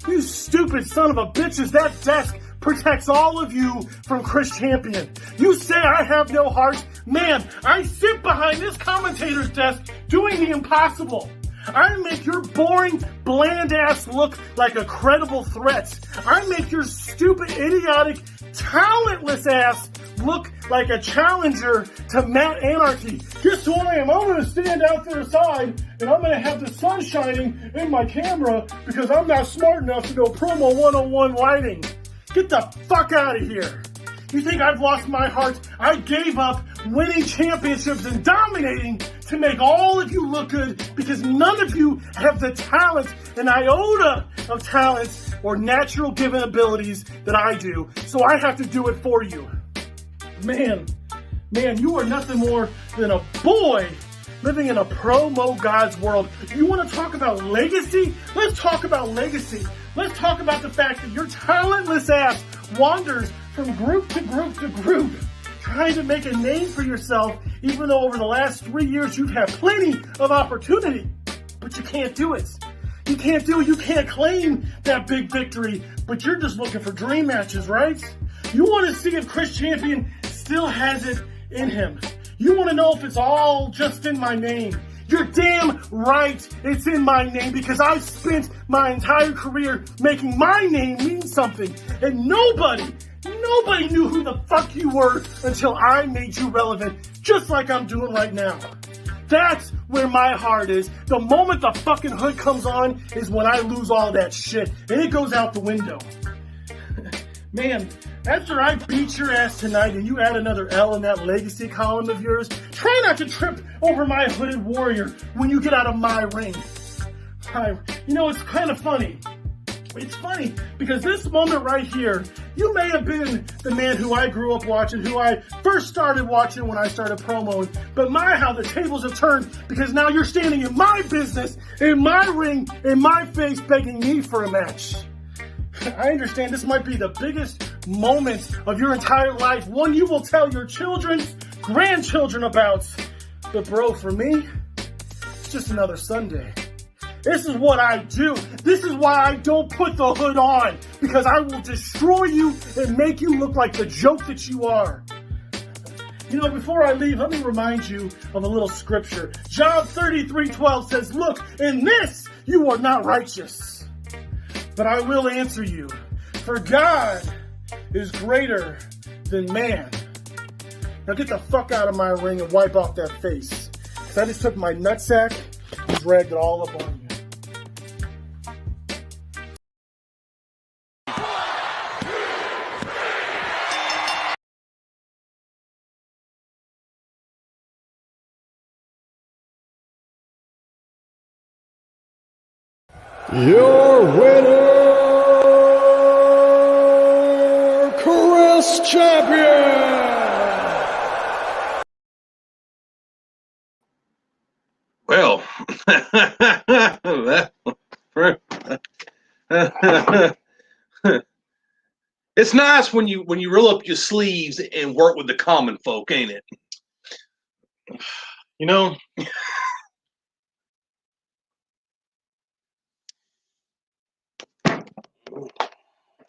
You stupid son of a bitches, that desk protects all of you from Chris Champion. You say I have no heart? Man, I sit behind this commentator's desk doing the impossible. I make your boring, bland ass look like a credible threat. I make your stupid, idiotic, talentless ass look like a challenger to Matt Anarchy. Guess who I am? I'm going to stand out there aside and I'm going to have the sun shining in my camera because I'm not smart enough to know Promo 101 lighting. Get the fuck out of here. You think I've lost my heart? I gave up winning championships and dominating to make all of you look good because none of you have the talent, an iota of talent or natural given abilities that I do. So I have to do it for you. Man, you are nothing more than a boy living in a promo god's world. You want to talk about legacy? Let's talk about legacy. Let's talk about the fact that your talentless ass wanders from group to group to group, trying to make a name for yourself, even though over the last 3 years you've had plenty of opportunity, but you can't do it. You can't do it. You can't claim that big victory, but you're just looking for dream matches, right? You want to see if Chris Champion still has it in him. You want to know if it's all just in my name. You're damn right it's in my name because I've spent my entire career making my name mean something. And nobody knew who the fuck you were until I made you relevant, just like I'm doing right now. That's where my heart is. The moment the fucking hood comes on is when I lose all that shit. And it goes out the window. Man, after I beat your ass tonight and you add another L in that legacy column of yours, try not to trip over my hooded warrior when you get out of my ring. It's kind of funny. It's funny because this moment right here, you may have been the man who I grew up watching, who I first started watching when I started promoing, but my, how the tables have turned because now you're standing in my business, in my ring, in my face, begging me for a match. I understand this might be the biggest moment of your entire life, one you will tell your children's grandchildren about. But bro, for me, it's just another Sunday. This is what I do. This is why I don't put the hood on. Because I will destroy you and make you look like the joke that you are. Before I leave, let me remind you of a little scripture. John 33:12 says, look, in this you are not righteous. But I will answer you. For God is greater than man. Now get the fuck out of my ring and wipe off that face. Because I just took my nutsack and dragged it all up on you. Your winner, Chris Champion. Well, it's nice when you roll up your sleeves and work with the common folk, ain't it?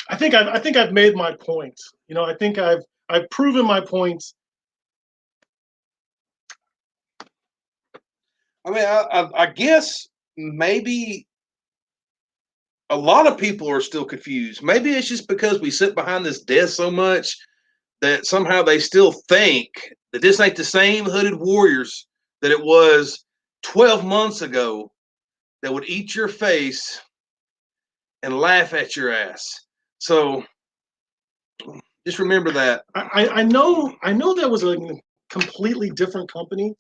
I think I've made my point. I think I've proven my point. I mean, I guess maybe a lot of people are still confused. Maybe it's just because we sit behind this desk so much that somehow they still think that this ain't the same Hooded Warriors that it was 12 months ago that would eat your face and laugh at your ass. So just remember that. I know that was a completely different company,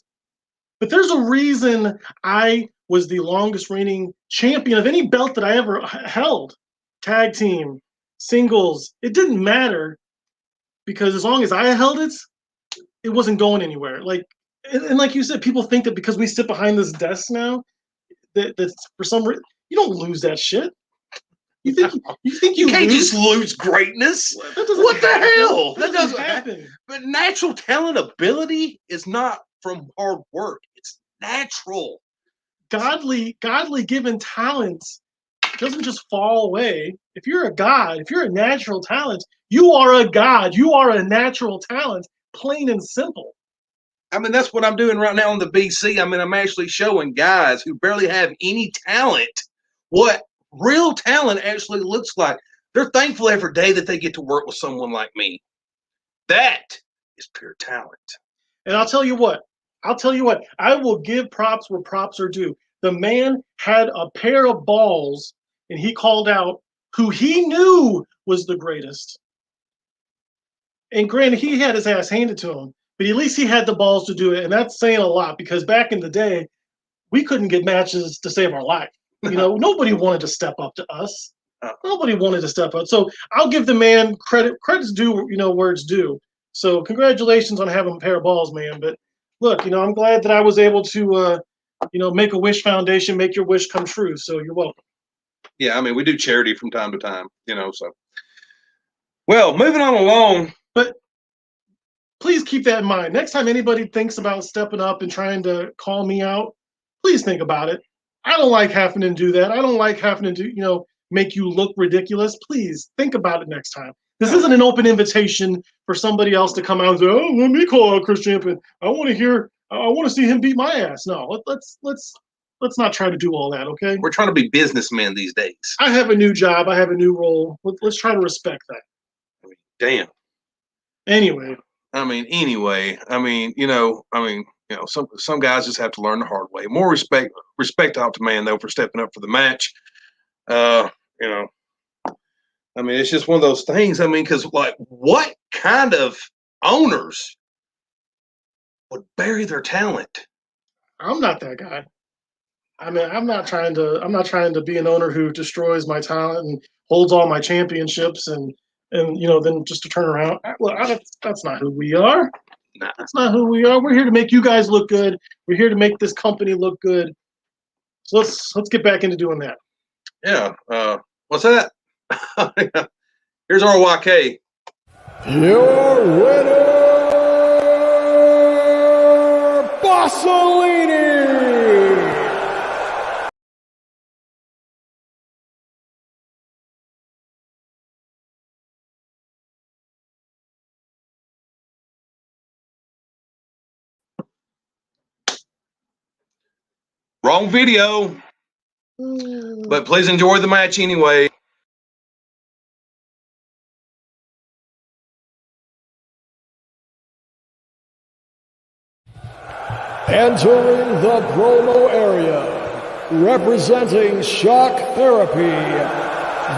but there's a reason I was the longest reigning champion of any belt that I ever held. Tag team, singles, it didn't matter because as long as I held it, it wasn't going anywhere. And like you said, people think that because we sit behind this desk now, that for some reason you don't lose that shit. You think you can't lose? just lose greatness? What the hell? That doesn't happen. But natural talent ability is not from hard work. It's natural. Godly given talents doesn't just fall away. If you're a god, if you're a natural talent, you are a god. You are a natural talent, plain and simple. I mean, that's what I'm doing right now on the BC. I mean, I'm actually showing guys who barely have any talent what real talent actually looks like. They're thankful every day that they get to work with someone like me. That is pure talent. And I'll tell you what, I will give props where props are due. The man had a pair of balls and he called out who he knew was the greatest. And granted, he had his ass handed to him, but at least he had the balls to do it. And that's saying a lot because back in the day, we couldn't get matches to save our life. Nobody wanted to step up to us. Nobody wanted to step up. So I'll give the man credit. Credit's due, where it's due. So congratulations on having a pair of balls, man. But look, I'm glad that I was able to, make a wish foundation, make your wish come true. So you're welcome. Yeah, I mean, we do charity from time to time, so. Well, moving on along. But please keep that in mind. Next time anybody thinks about stepping up and trying to call me out, please think about it. I don't like having to do that. I don't like having to make you look ridiculous. Please think about it next time. This isn't an open invitation for somebody else to come out and say, "Oh, let me call out Chris Champion. I want to see him beat my ass." No, let's not try to do all that, okay? We're trying to be businessmen these days. I have a new job. I have a new role. Let's try to respect that. Damn. Anyway. I mean, You know, some guys just have to learn the hard way. More respect out to man though for stepping up for the match. You know, I mean, it's just one of those things. I mean, because like, what kind of owners would bury their talent? I'm not that guy. I mean, I'm not trying to be an owner who destroys my talent and holds all my championships and you know, then just to turn around. Well, that's not who we are. Nah. That's not who we are. We're here to make you guys look good. We're here to make this company look good. So let's get back into doing that. Yeah. What's that? Here's RYK. Your winner, Bossolini. Wrong video, but please enjoy the match anyway. Entering the promo area, representing Shock Therapy,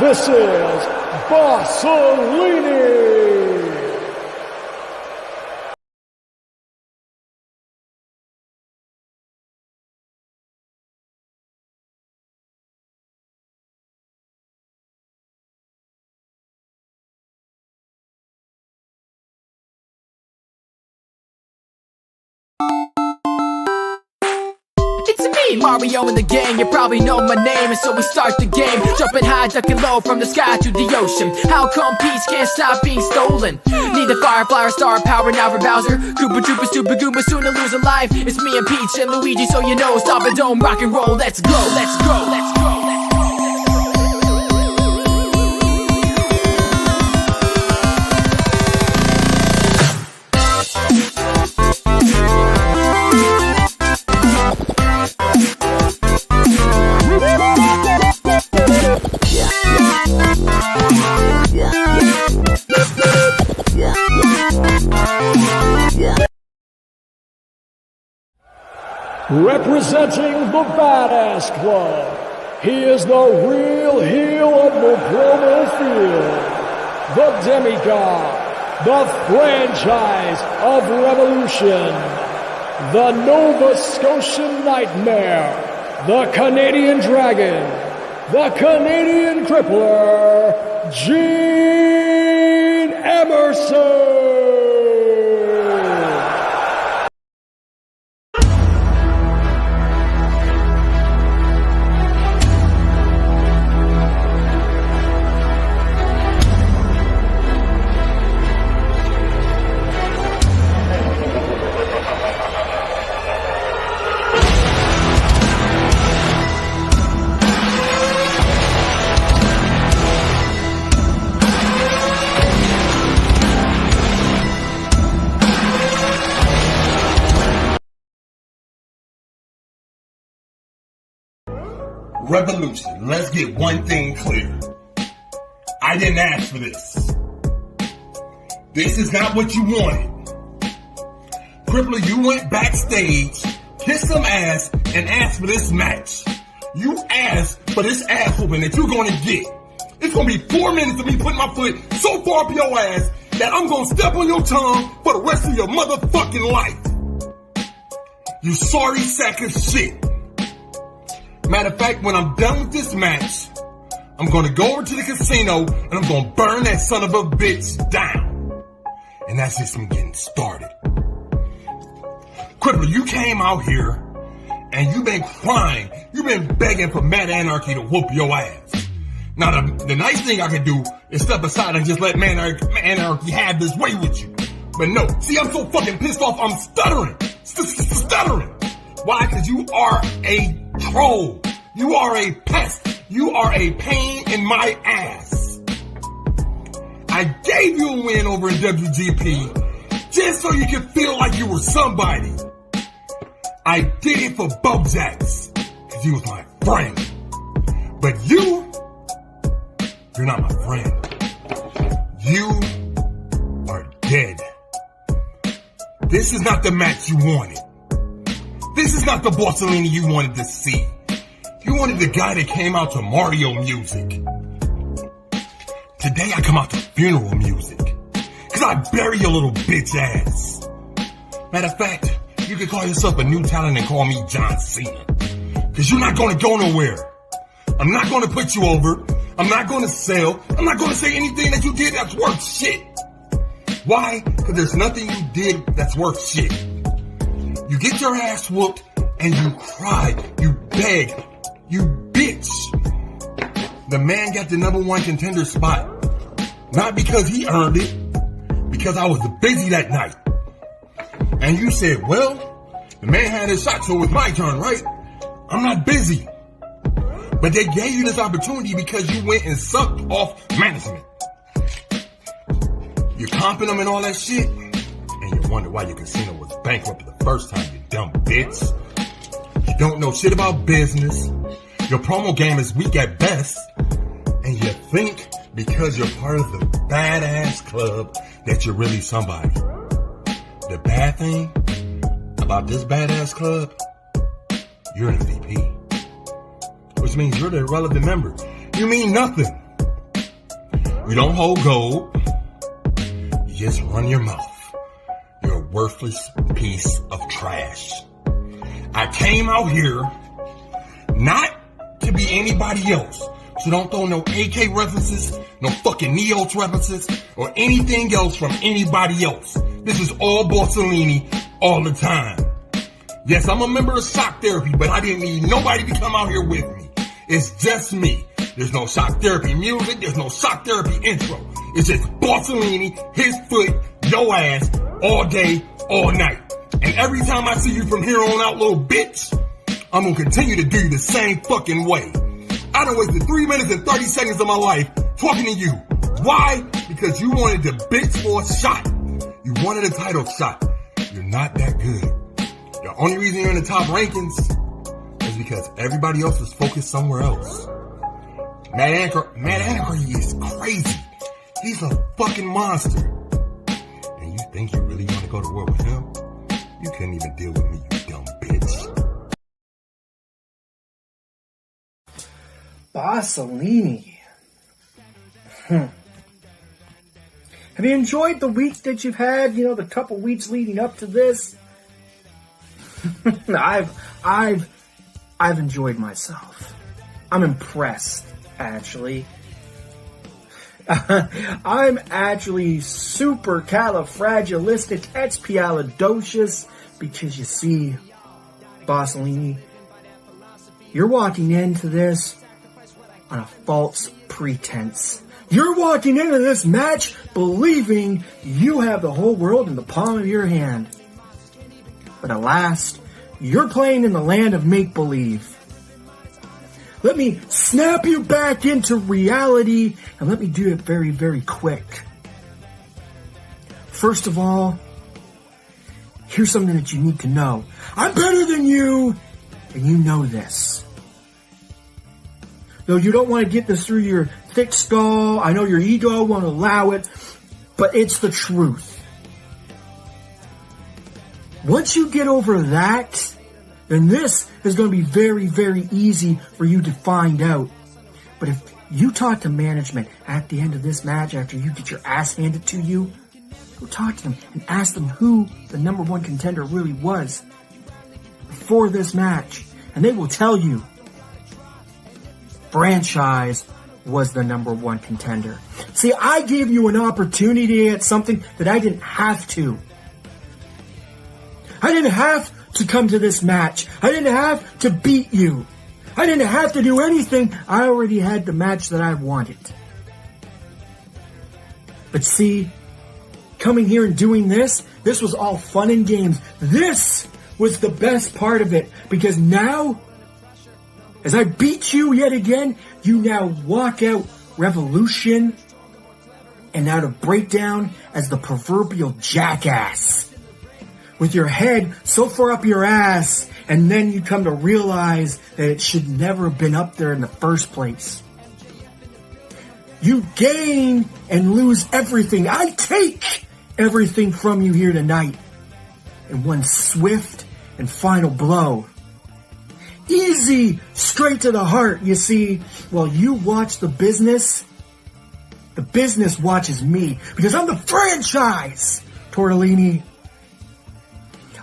this is Bossolini. It's me, Mario and the gang, you probably know my name. And so we start the game, jumping high, ducking low, from the sky to the ocean. How come peace can't stop being stolen? Need the Firefly or Star Power now for Bowser. Koopa Troopa, Super Goomba, soon to lose a life. It's me and Peach and Luigi, so you know. Stop and don't rock and roll, let's go, let's go, let's go. Representing the Badass Club, he is the real heel of the promo field, the demigod, the franchise of Revolution, the Nova Scotian Nightmare, the Canadian Dragon, the Canadian Crippler, Gene Emerson. Revolution, let's get one thing clear. I didn't ask for this. This is not what you wanted. Crippler, you went backstage, kissed some ass, and asked for this match. You asked for this ass whooping that you're gonna get. It's gonna be 4 minutes of me putting my foot so far up your ass that I'm gonna step on your tongue for the rest of your motherfucking life. You sorry sack of shit. Matter of fact, when I'm done with this match, I'm gonna go over to the casino and I'm gonna burn that son of a bitch down. And that's just me getting started. Crippler, you came out here and you've been crying. You've been begging for Mad Anarchy to whoop your ass. Now, the nice thing I can do is step aside and just let Mad Anarchy have this way with you. But no, see, I'm so fucking pissed off, I'm stuttering. Stuttering. Why? Because you are a troll. You are a pest. You are a pain in my ass. I gave you a win over in WGP just so you could feel like you were somebody. I did it for Bobjacks because he was my friend. But you're not my friend. You are dead. This is not the match you wanted. This is not the Bossellini you wanted to see. You wanted the guy that came out to Mario music. Today I come out to funeral music. Cause I bury your little bitch ass. Matter of fact, you can call yourself a new talent and call me John Cena. Cause you're not gonna go nowhere. I'm not gonna put you over. I'm not gonna sell. I'm not gonna say anything that you did that's worth shit. Why? Cause there's nothing you did that's worth shit. You get your ass whooped and you cry. You beg. You bitch. The man got the #1 contender spot. Not because he earned it. Because I was busy that night. And you said, well, the man had his shot, so it's my turn, right? I'm not busy. But they gave you this opportunity because you went and sucked off management. You're comping them and all that shit. And you wonder why your casino was bankrupt the first time, you dumb bitch. You don't know shit about business. Your promo game is weak at best. And you think because you're part of the badass club that you're really somebody. The bad thing about this badass club, you're an MVP. Which means you're the irrelevant member. You mean nothing. You don't hold gold. You just run your mouth. You're a worthless piece of trash. I came out here not to be anybody else. So don't throw no AK references, no fucking Neos references, or anything else from anybody else. This is all Bossellini all the time. Yes, I'm a member of Shock Therapy, but I didn't need nobody to come out here with me. It's just me. There's no Shock Therapy music. There's no Shock Therapy intro. It's just Bossellini, his foot, your ass, all day, all night. And every time I see you from here on out, little bitch, I'm gonna continue to do you the same fucking way. I done wasted 3 minutes and 30 seconds of my life talking to you. Why? Because you wanted the bitch for a shot. You wanted a title shot. You're not that good. The only reason you're in the top rankings is because everybody else is focused somewhere else. Matt Anarchy is crazy. He's a fucking monster. And you think you really want to go to war with him? You couldn't even deal with me, you dumb bitch. Bossellini. Have you enjoyed the week that you've had? You know, the couple weeks leading up to this? I've enjoyed myself. I'm impressed, actually. I'm actually supercalifragilisticexpialidocious because you see, Bossellini, you're walking into this on a false pretense. You're walking into this match believing you have the whole world in the palm of your hand. But alas, you're playing in the land of make-believe. Let me snap you back into reality, and let me do it very, very quick. First of all, here's something that you need to know. I'm better than you, and you know this. Though you don't want to get this through your thick skull, I know your ego won't allow it, but it's the truth. Once you get over that, then this is going to be very, very easy for you to find out. But if you talk to management at the end of this match, after you get your ass handed to you, go talk to them and ask them who the #1 contender really was before this match. And they will tell you Franchise was the #1 contender. See, I gave you an opportunity at something that I didn't have to. I didn't have to come to this match. I didn't have to beat you. I didn't have to do anything. I already had the match that I wanted. But see, coming here and doing this was all fun and games. This was the best part of it, because now, as I beat you yet again, you now walk out Revolution and out of Breakdown as the proverbial jackass. With your head so far up your ass, and then you come to realize that it should never have been up there in the first place. You gain and lose everything. I take everything from you here tonight in one swift and final blow. Easy, straight to the heart. You see, while you watch the business watches me, because I'm the franchise, Tortellini.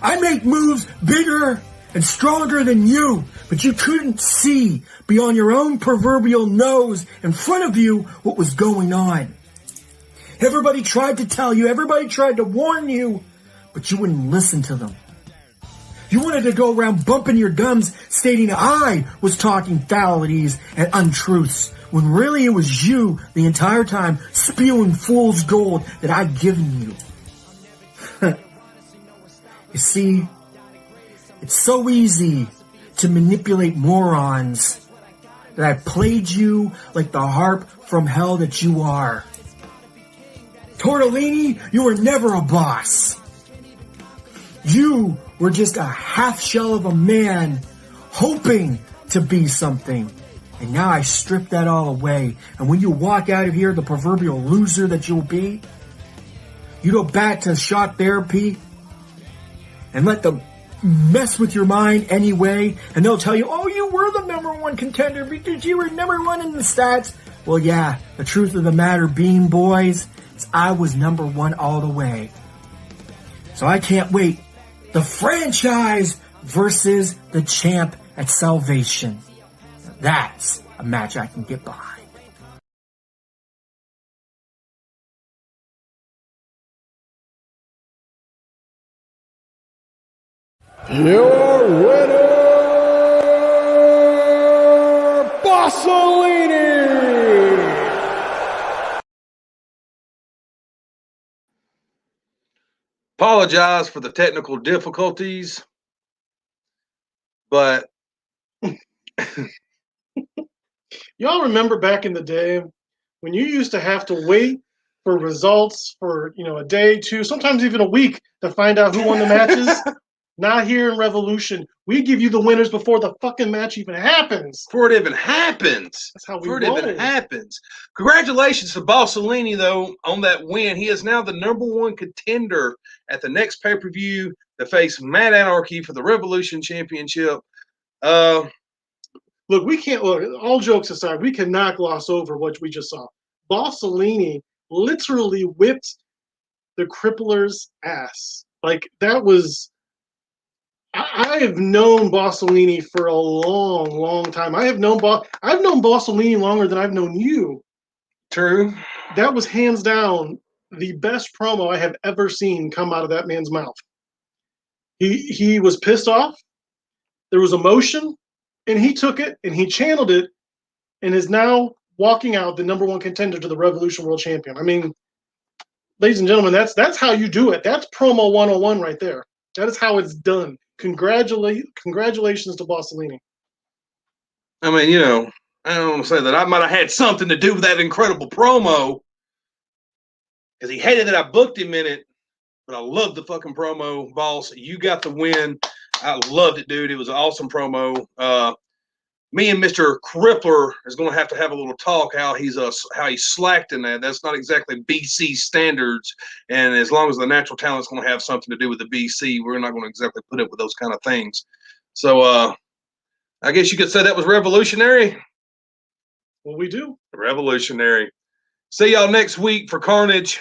I make moves bigger and stronger than you, but you couldn't see beyond your own proverbial nose in front of you what was going on. Everybody tried to tell you, everybody tried to warn you, but you wouldn't listen to them. You wanted to go around bumping your gums stating I was talking fallities and untruths, when really it was you the entire time spewing fool's gold that I'd given you. You see, it's so easy to manipulate morons that I played you like the harp from hell that you are. Tortellini, you were never a boss. You were just a half shell of a man hoping to be something. And now I strip that all away. And when you walk out of here, the proverbial loser that you'll be, you go back to shock therapy and let them mess with your mind anyway. And they'll tell you, oh, you were the #1 contender because you were #1 in the stats. Well, yeah, the truth of the matter being, boys, is I was #1 all the way. So I can't wait. The franchise versus the champ at Salvation. That's a match I can get behind. Your winner, Bossolini! Apologize for the technical difficulties, but y'all remember back in the day when you used to have to wait for results for, a day, 2, sometimes even a week to find out who won the matches? Not here in Revolution. We give you the winners before the fucking match even happens. Before it even happens. That's how we roll. roll. Before it even happens. Congratulations to Bossolini, though, on that win. He is now the #1 contender at the next pay-per-view to face Mad Anarchy for the Revolution Championship. Look, all jokes aside, we cannot gloss over what we just saw. Bossolini literally whipped the Crippler's ass. Like, that was... I have known Bossolini for a long, long time. I've known Bossolini longer than I've known you. True. That was hands down the best promo I have ever seen come out of that man's mouth. He was pissed off. There was emotion, and he took it and he channeled it, and is now walking out the #1 contender to the Revolution World Champion. I mean, ladies and gentlemen, that's how you do it. That's promo 101 right there. That is how it's done. Congratulations to Bossolini. I mean, I don't want to say that I might have had something to do with that incredible promo, because he hated that I booked him in it, but I loved the fucking promo, boss. You got the win. I loved it, dude. It was an awesome promo. Me and Mr. Crippler is going to have a little talk how he's slacked in that. That's not exactly BC standards, and as long as the natural talent's going to have something to do with the BC, we're not going to exactly put up with those kind of things. So I guess you could say that was revolutionary. Well, we do. Revolutionary. See y'all next week for Carnage.